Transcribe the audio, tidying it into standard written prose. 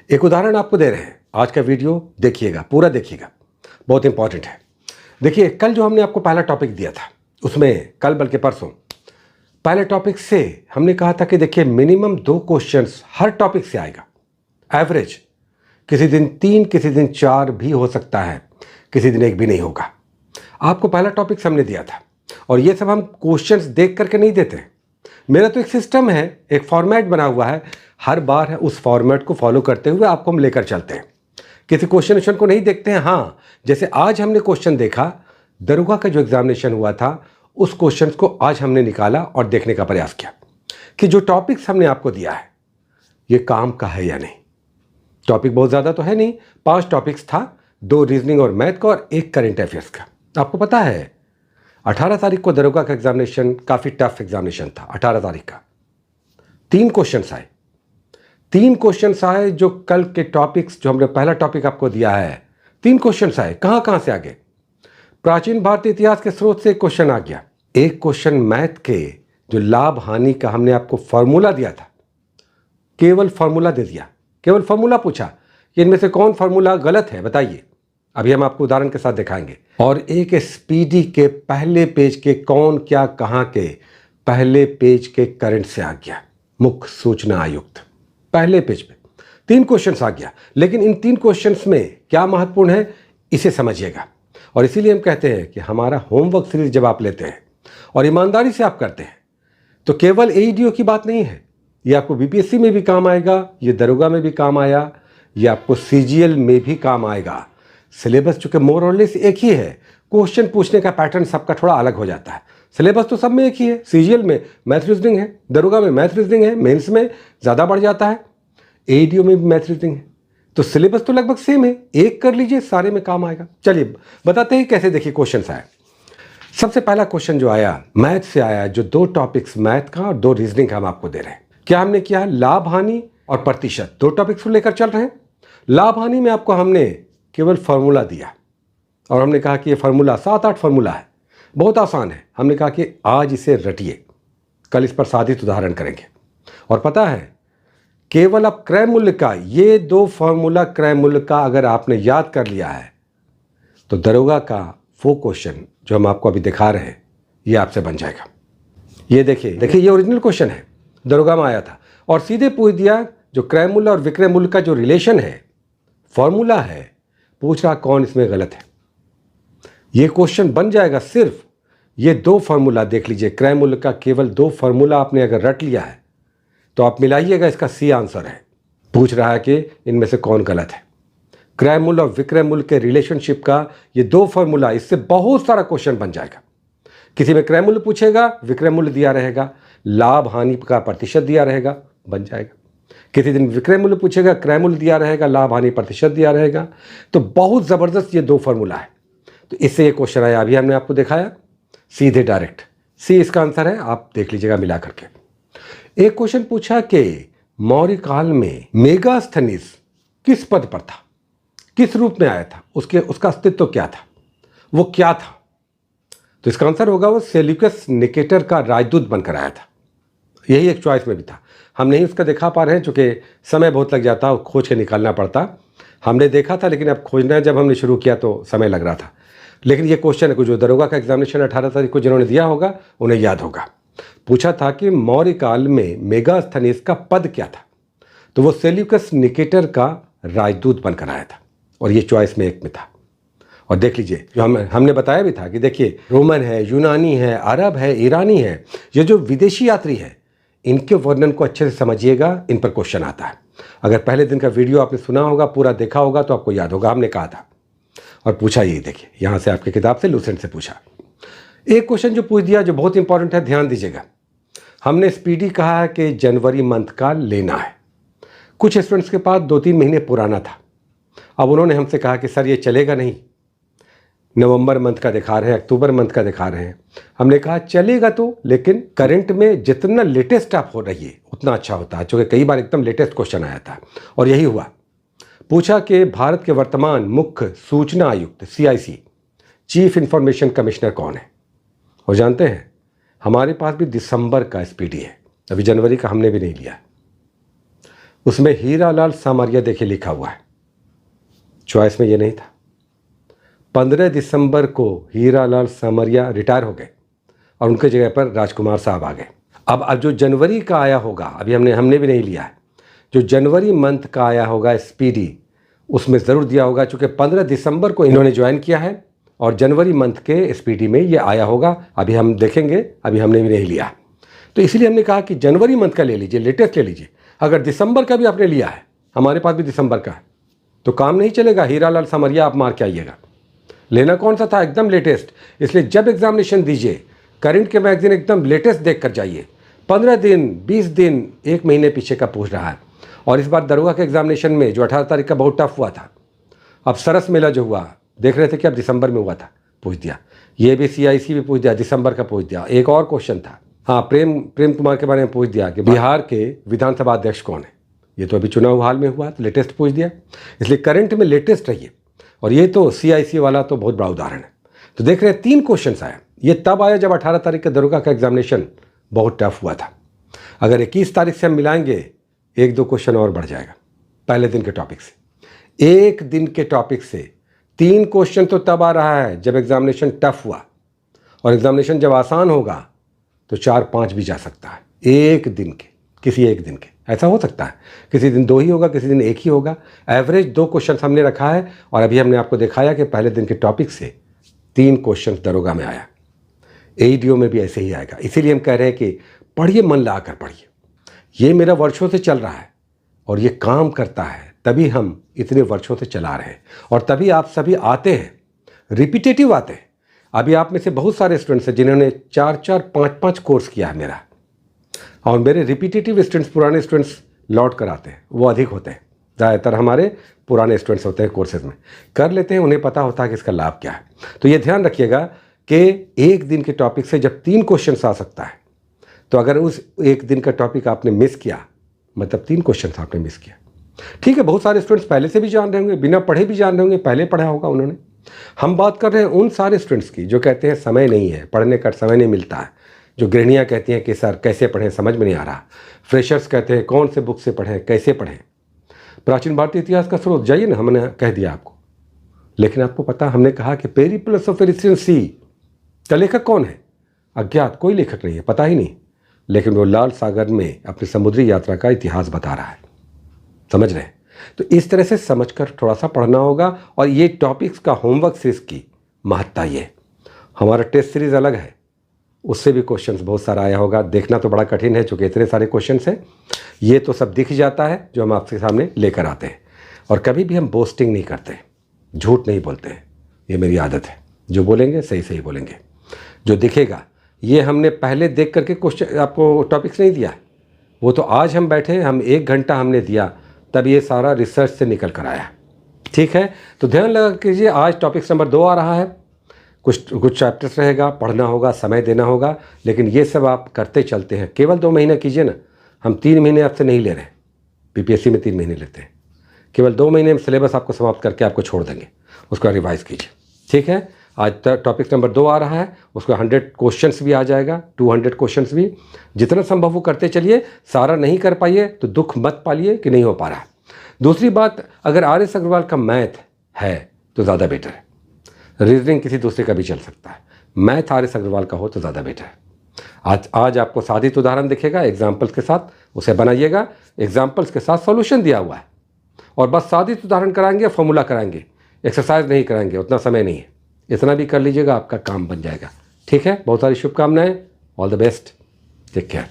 एक उदाहरण आपको दे रहे हैं। आज का वीडियो देखिएगा, पूरा देखिएगा, बहुत इंपॉर्टेंट है। देखिए, कल जो हमने आपको पहला टॉपिक दिया था, उसमें कल बल्कि परसों पहले टॉपिक से हमने कहा था कि देखिए मिनिमम 2 क्वेश्चंस हर टॉपिक से आएगा। एवरेज किसी दिन 3, किसी दिन 4 भी हो सकता है, किसी दिन 1 भी नहीं होगा। आपको पहला टॉपिक हमने दिया था और ये सब हम क्वेश्चंस देख करके नहीं देते। मेरा तो एक सिस्टम है, एक फॉर्मेट बना हुआ है, हर बार उस फॉर्मेट को फॉलो करते हुए आपको हम लेकर चलते हैं। किसी क्वेश्चन को नहीं देखते हैं। हाँ, जैसे आज हमने क्वेश्चन देखा, दरोगा का जो एग्जामिनेशन हुआ था उस क्वेश्चन को आज हमने निकाला और देखने का प्रयास किया कि जो टॉपिक्स हमने आपको दिया है ये काम का है या नहीं। टॉपिक बहुत ज़्यादा तो है नहीं, 5 टॉपिक्स था, 2 रीजनिंग और मैथ का और 1 करेंट अफेयर्स का। आपको पता है 18 तारीख को दरोगा का एग्जामिनेशन काफ़ी टफ एग्जामिनेशन था। 18 तारीख का 3 क्वेश्चन आए, 3 क्वेश्चन आए। जो कल के टॉपिक्स जो हमने पहला टॉपिक आपको दिया है, 3 क्वेश्चन आए। कहाँ से आगे? प्राचीन भारतीय इतिहास के स्रोत से एक क्वेश्चन आ गया। एक क्वेश्चन मैथ के जो लाभ हानि का हमने आपको फॉर्मूला दिया था, केवल फॉर्मूला दे दिया, केवल फॉर्मूला पूछा कि इनमें से कौन फॉर्मूला गलत है बताइए। अभी हम आपको उदाहरण के साथ दिखाएंगे। और एक स्पीडी के पहले पेज के कौन क्या कहाँ के पहले पेज के करंट से आ गया, मुख्य सूचना आयुक्त पहले पेज पे 3 क्वेश्चंस आ गया। लेकिन इन 3 क्वेश्चंस में क्या महत्वपूर्ण है इसे समझिएगा। और इसीलिए हम कहते हैं कि हमारा होमवर्क सीरीज जब आप लेते हैं और ईमानदारी से आप करते हैं तो केवल एईडीओ की बात नहीं है, ये आपको बीपीएससी में भी काम आएगा, ये दरोगा में भी काम आया, ये आपको सीजीएल में भी काम आएगा। सिलेबस चूंकि मोर और लेस एक ही है, क्वेश्चन पूछने का पैटर्न सबका थोड़ा अलग हो जाता है। सिलेबस तो सब में एक ही है, सीजीएल में मैथ रीजनिंग है, दरोगा में मैथ रीजनिंग है, मेंस में ज़्यादा बढ़ जाता है, एईडीओ में भी मैथ रीजनिंग है। तो सिलेबस तो लगभग सेम है, एक कर लीजिए सारे में काम आएगा। चलिए बताते हैं कैसे। देखिए क्वेश्चन आए। सबसे पहला क्वेश्चन जो आया मैथ से आया, जो 2 टॉपिक्स मैथ का और 2 रीजनिंग का हम आपको दे रहे हैं। क्या हमने किया? लाभ हानि और प्रतिशत 2 टॉपिक्स को लेकर चल रहे हैं। लाभ हानि में आपको हमने केवल फार्मूला दिया और हमने कहा कि ये फार्मूला 7-8 फार्मूला है, बहुत आसान है। हमने कहा कि आज इसे रटिए, कल इस पर साधित उदाहरण करेंगे। और पता है केवल अब क्रय मूल्य का ये 2 फार्मूला, क्रय मूल्य का अगर आपने याद कर लिया है तो दरोगा का वो क्वेश्चन जो हम आपको अभी दिखा रहे हैं ये आपसे बन जाएगा। ये देखिए ये ओरिजिनल क्वेश्चन है, दरोगा में आया था और सीधे पूछ दिया जो क्रय मूल्य और विक्रय मूल्य का जो रिलेशन है, फॉर्मूला है, पूछ रहा कौन इसमें गलत है। ये क्वेश्चन बन जाएगा सिर्फ ये 2 फार्मूला देख लीजिए। क्रय मूल्य का केवल 2 फार्मूला आपने अगर रट लिया है तो आप मिलाइएगा, इसका सी आंसर है। पूछ रहा है कि इनमें से कौन गलत है। क्रय मूल्य और विक्रय मूल्य के रिलेशनशिप का ये 2 फार्मूला, इससे बहुत सारा क्वेश्चन बन जाएगा। किसी में क्रय मूल्य पूछेगा, विक्रय मूल्य दिया रहेगा, लाभ हानि का प्रतिशत दिया रहेगा, बन जाएगा। किसी दिन विक्रय मूल्य पूछेगा, क्रय मूल्य दिया रहेगा, लाभ हानि प्रतिशत दिया रहेगा। तो बहुत ज़बरदस्त ये 2 फार्मूला है। तो इससे ये क्वेश्चन आया, अभी हमने आपको दिखाया, सीधे डायरेक्ट सी इसका आंसर है। आप देख लीजिएगा मिला करके। एक क्वेश्चन पूछा कि मौर्य काल में मेगास्थनीज किस पद पर था, किस रूप में आया था, उसका अस्तित्व क्या था, वो क्या था? तो इसका आंसर होगा वो सेल्यूकस निकेटर का राजदूत बनकर आया था। यही एक चॉइस में भी था। हम नहीं उसका दिखा पा रहे हैं चूंकि समय बहुत लग जाता, खोज के निकालना पड़ता। हमने देखा था लेकिन अब खोजना जब हमने शुरू किया तो समय लग रहा था। लेकिन ये क्वेश्चन है जो दरोगा का एग्जामिनेशन 18 तारीख को जिन्होंने दिया होगा उन्हें याद होगा। पूछा था कि मौर्य काल में मेगास्थनीज का पद क्या था, तो वो सेल्यूकस निकेटर का राजदूत बनकर आया था और ये चॉइस में एक में था। और देख लीजिए जो हमने बताया भी था कि देखिए रोमन है, यूनानी है, अरब है, ईरानी है, ये जो विदेशी यात्री है इनके वर्णन को अच्छे से समझिएगा, इन पर क्वेश्चन आता है। अगर पहले दिन का वीडियो आपने सुना होगा, पूरा देखा होगा तो आपको याद होगा हमने कहा था। और पूछा ये देखिए यहाँ से आपकी किताब से लूसेंट से पूछा। एक क्वेश्चन जो पूछ दिया जो बहुत इंपॉर्टेंट है, ध्यान दीजिएगा। हमने स्पीडी कहा है कि जनवरी मंथ का लेना है। कुछ स्टूडेंट्स के पास 2-3 महीने पुराना था। अब उन्होंने हमसे कहा कि सर ये चलेगा नहीं, नवंबर मंथ का दिखा रहे हैं, अक्टूबर मंथ का दिखा रहे हैं। हमने कहा चलेगा तो, लेकिन करंट में जितना लेटेस्ट आप हो रही है उतना अच्छा होता है, क्योंकि कई बार एकदम लेटेस्ट क्वेश्चन आया था और यही हुआ। पूछा कि भारत के वर्तमान मुख्य सूचना आयुक्त CIC चीफ इंफॉर्मेशन कमिश्नर कौन है। और जानते हैं हमारे पास भी दिसंबर का स्पीडी है, अभी जनवरी का हमने भी नहीं लिया। उसमें हीरालाल सामरिया देखिए लिखा हुआ है, चॉइस में ये नहीं था। 15 दिसंबर को हीरालाल सामरिया रिटायर हो गए और उनके जगह पर राजकुमार साहब आ गए। अब जो जनवरी का आया होगा, अभी हमने भी नहीं लिया है, जो जनवरी मंथ का आया होगा स्पीडी, उसमें ज़रूर दिया होगा, चूँकि 15 दिसंबर को इन्होंने ज्वाइन किया है और जनवरी मंथ के स्पीडी में ये आया होगा। अभी हम देखेंगे, अभी हमने भी नहीं लिया, तो इसलिए हमने कहा कि जनवरी मंथ का ले लीजिए, लेटेस्ट ले लीजिए। अगर दिसंबर का भी आपने लिया है, हमारे पास भी दिसंबर का है, तो काम नहीं चलेगा। हीरालाल सामरिया आप मार के आइएगा। लेना कौन सा था? एकदम लेटेस्ट। इसलिए जब एग्जामिनेशन दीजिए, करंट के मैगजीन एकदम लेटेस्ट देख कर जाइए। 15 दिन, 20 दिन, 1 महीने पीछे का पूछ रहा है। और इस बार दरोगा के एग्जामिनेशन में जो 18 तारीख का बहुत टफ हुआ था, अब सरस मेला जो हुआ, देख रहे थे कि अब दिसंबर में हुआ था, पूछ दिया। ये भी CIC भी पूछ दिया, दिसंबर का पूछ दिया। एक और क्वेश्चन था, हाँ, प्रेम कुमार के बारे में पूछ दिया कि बिहार के विधानसभा अध्यक्ष कौन है। ये तो अभी चुनाव हाल में हुआ, तो लेटेस्ट पूछ दिया। इसलिए करंट में लेटेस्ट रहिए। और ये तो CIC वाला तो बहुत बड़ा उदाहरण है। तो देख रहे हैं 3 क्वेश्चन आया। ये तब आया जब 18 तारीख का दरोगा का एग्जामिनेशन बहुत टफ हुआ था। अगर 21 तारीख से हम मिलाएंगे, 1-2 क्वेश्चन और बढ़ जाएगा पहले दिन के टॉपिक से। एक दिन के टॉपिक से 3 क्वेश्चन तो तब आ रहा है जब एग्जामिनेशन टफ हुआ, और एग्जामिनेशन जब आसान होगा तो 4-5 भी जा सकता है एक दिन के, किसी एक दिन के। ऐसा हो सकता है किसी दिन 2 ही होगा, किसी दिन 1 ही होगा। एवरेज 2 क्वेश्चन हमने रखा है। और अभी हमने आपको दिखाया कि पहले दिन के टॉपिक से 3 क्वेश्चन दरोगा में आया, ADO में भी ऐसे ही आएगा। इसीलिए हम कह रहे हैं कि पढ़िए, मन लगा कर पढ़िए। ये मेरा वर्षों से चल रहा है और ये काम करता है, तभी हम इतने वर्षों से चला रहे हैं और तभी आप सभी आते हैं, रिपीटेटिव आते हैं। अभी आप में से बहुत सारे स्टूडेंट्स हैं जिन्होंने 4-4, 5-5 कोर्स किया है मेरा, और मेरे रिपीटेटिव स्टूडेंट्स, पुराने स्टूडेंट्स लौट कर आते हैं, वो अधिक होते हैं। ज़्यादातर हमारे पुराने स्टूडेंट्स होते हैं, कोर्सेज में कर लेते हैं, उन्हें पता होता है कि इसका लाभ क्या है। तो ये ध्यान रखिएगा कि एक दिन के टॉपिक से जब 3 क्वेश्चन आ सकता है, तो अगर उस एक दिन का टॉपिक आपने मिस किया, मतलब 3 क्वेश्चन आपने मिस किया। ठीक है, बहुत सारे स्टूडेंट्स पहले से भी जान रहे होंगे, बिना पढ़े भी जान रहे होंगे, पहले पढ़ा होगा उन्होंने। हम बात कर रहे हैं उन सारे स्टूडेंट्स की जो कहते हैं समय नहीं है, पढ़ने का समय नहीं मिलता है। जो गृहिणियाँ कहती हैं कि सर कैसे पढ़ें, समझ में नहीं आ रहा। फ्रेशर्स कहते हैं कौन से बुक से पढ़ें, कैसे पढ़ें। प्राचीन भारतीय इतिहास का स्रोत जाइए ना, हमने कह दिया आपको। लेकिन आपको पता, हमने कहा कि पेरिप्लस ऑफ एरिथ्रियन सी का लेखक कौन है? अज्ञात, कोई लेखक नहीं है, पता ही नहीं। लेकिन वो लाल सागर में अपनी समुद्री यात्रा का इतिहास बता रहा है। समझ रहे हैं? तो इस तरह से समझकर थोड़ा सा पढ़ना होगा। और ये टॉपिक्स का होमवर्क सीरीज की महत्ता ये, हमारा टेस्ट सीरीज अलग है, उससे भी क्वेश्चंस बहुत सारा आया होगा। देखना तो बड़ा कठिन है क्योंकि इतने सारे क्वेश्चंस हैं। ये तो सब दिख जाता है जो हम आपके सामने लेकर आते हैं। और कभी भी हम बोस्टिंग नहीं करते, झूठ नहीं बोलते हैं, ये मेरी आदत है। जो बोलेंगे सही सही बोलेंगे, जो दिखेगा। ये हमने पहले देख करके क्वेश्चन आपको टॉपिक्स नहीं दिया, वो तो आज हम बैठे, हम 1 घंटा हमने दिया, तब ये सारा रिसर्च से निकल कर आया। ठीक है, तो ध्यान लगा कीजिए। आज टॉपिक्स नंबर 2 आ रहा है। कुछ चैप्टर्स रहेगा, पढ़ना होगा, समय देना होगा, लेकिन ये सब आप करते चलते हैं। केवल 2 महीने कीजिए ना, हम 3 महीने आपसे नहीं ले रहे। PPSC में 3 महीने लेते हैं। केवल 2 महीने में सिलेबस आपको समाप्त करके आपको छोड़ देंगे, उसको रिवाइज कीजिए। ठीक है, आज टॉपिक नंबर 2 आ रहा है, उसको 100 क्वेश्चंस भी आ जाएगा, 200 क्वेश्चंस भी। जितना संभव हो करते चलिए। सारा नहीं कर पाइए तो दुख मत पालिए कि नहीं हो पा रहा। दूसरी बात, अगर RS अग्रवाल का मैथ है तो ज़्यादा बेटर है। रीजनिंग किसी दूसरे का भी चल सकता है, मैथ RS अग्रवाल का हो तो ज़्यादा बेटर है। आज आपको साधित उदाहरण दिखेगा एग्जाम्पल्स के साथ, उसे बनाइएगा। एग्जाम्पल्स के साथ सॉल्यूशन दिया हुआ है, और बस साधित उदाहरण कराएंगे, फॉर्मूला कराएंगे, एक्सरसाइज नहीं कराएंगे, उतना समय नहीं है। इतना भी कर लीजिएगा, आपका काम बन जाएगा। ठीक है, बहुत सारी शुभकामनाएं। All the best, take care.